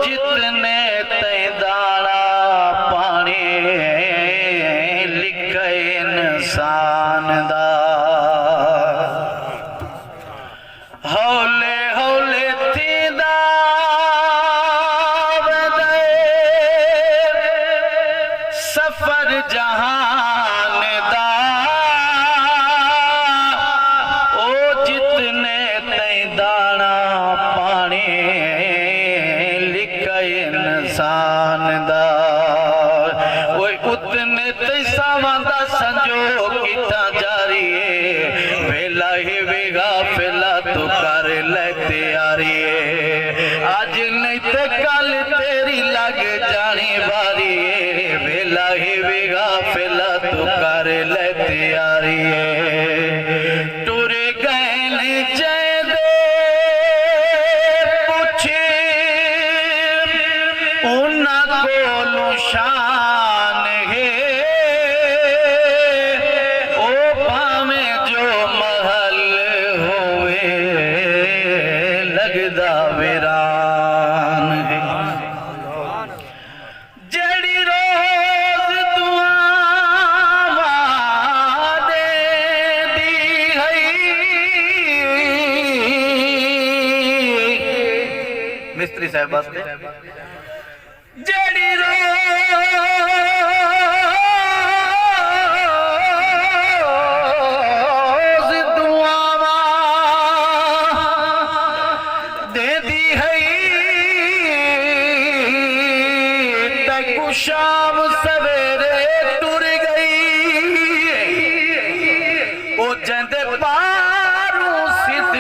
जितने तई दाना पानी लिखे इंसान दा हौले हौले थींदा वधे सफर जहान दा ओ जितने तई दाना पानी लिखे इंसान दा वो उतने तई सावंदा संजो किता जारी वेला ही वेगा फेला तू कर ले तैयारी आज नहीं ते कल तेरी लग जानी बारी वेला ही वेगा फेला तू कर ले तैयारी टुर गए जैदे पूछे उन्ना कोलू शान है ओ भावे जो महल होवे लगदा वीरान है जड़ी रोज दुआवां दे दी है मिस्त्री साहब वास्ते जड़ी रोज दुआवां दे दी है तकु शाम सवेरे टुर गई ओ जंदे पारू सिद्ध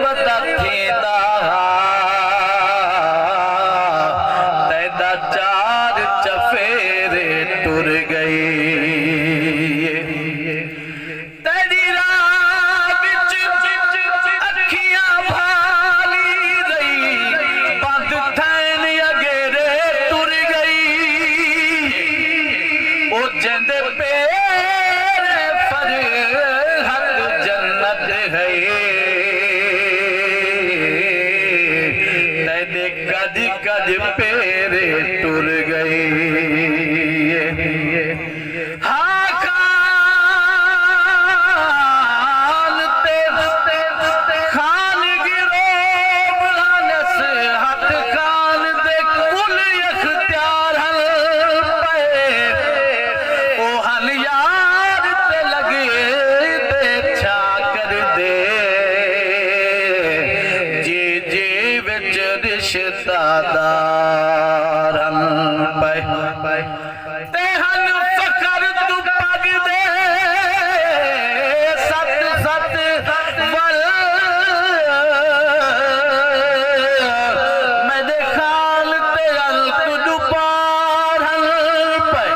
वदा थींदा तैदा चार चफेरे टुर गई तेरी राह विच अखियां भाली रही बंद थैन अगेरे टुर गई ओ जंदे पेरे फरहत जन्नत है तेरे कद कद पेरे टुर गई हाँ खान ते खान गिरो बुलानस हथ खान दे कुल इख्तियार हल पे ओ हल यार ते लगे ते छा कर दे जी जी विच रिश्तेदार हल पे ते हल फकर तू पग दे सत सत वल मेरे खाल ते हल तू पार हल पे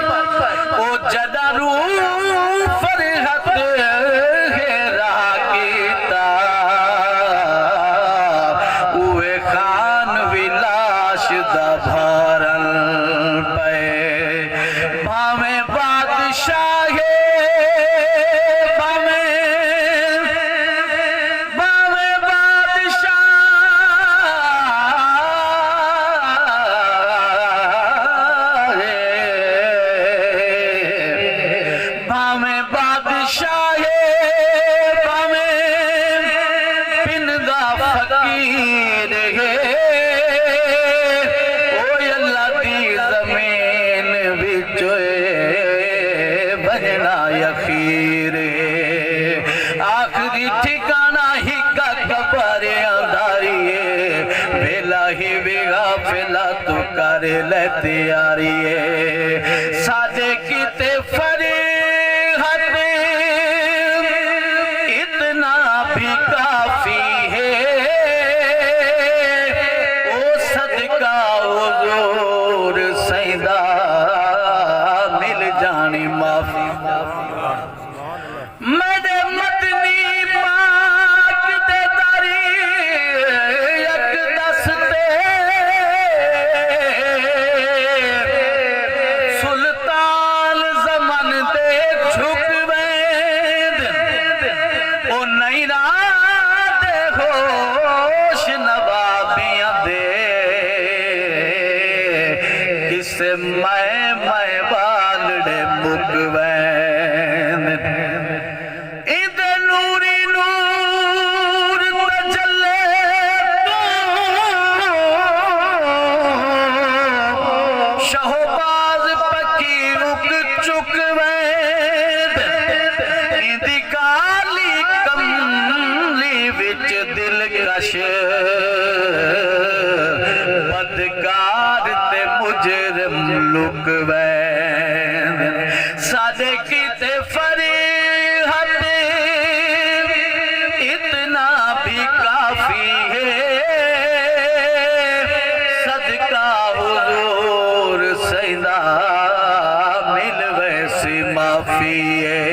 ओ जदा रू फरहत घेरा कीता उए खान विलाश दा भरल पे भावे बादशाहे भावे भावे बादशाहे भावे पिंदा फकीर है ओ अल्लाह दी जमीन विच बजना यकीर आखिरी ठिकाना ही का खबर अंधारी वेला ही वेगा फेला तू कर ले तैयारी सादे किते फरीहत इतना भी काफी है ओ सदका हुजूर सैदा मिल जानी माफी मेरे मदनी पाक दे दारी एक दस्ते सुल्तान जमन दे से मैं बालड़े मुकवैन इदे नूरी नूर तजल्ले शहबाज पकी रुक चुकवैन इंदी काली कमली विच दिलकश बदकार ते मुजरम लुकवैन सादे कीते फरीहत इतना भी काफी है सदका हुजूर सैदा मिल वैसी माफी है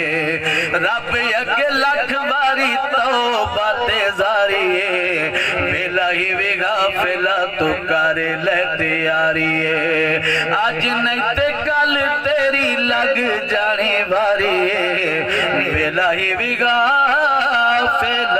रब अगे लख बारी तौबा ते जारी है वेला ही वेगा फेला तो कर ले तैयारी है आज नहीं ते कल तेरी लग जाने वारी है वेला ही वेगा फेला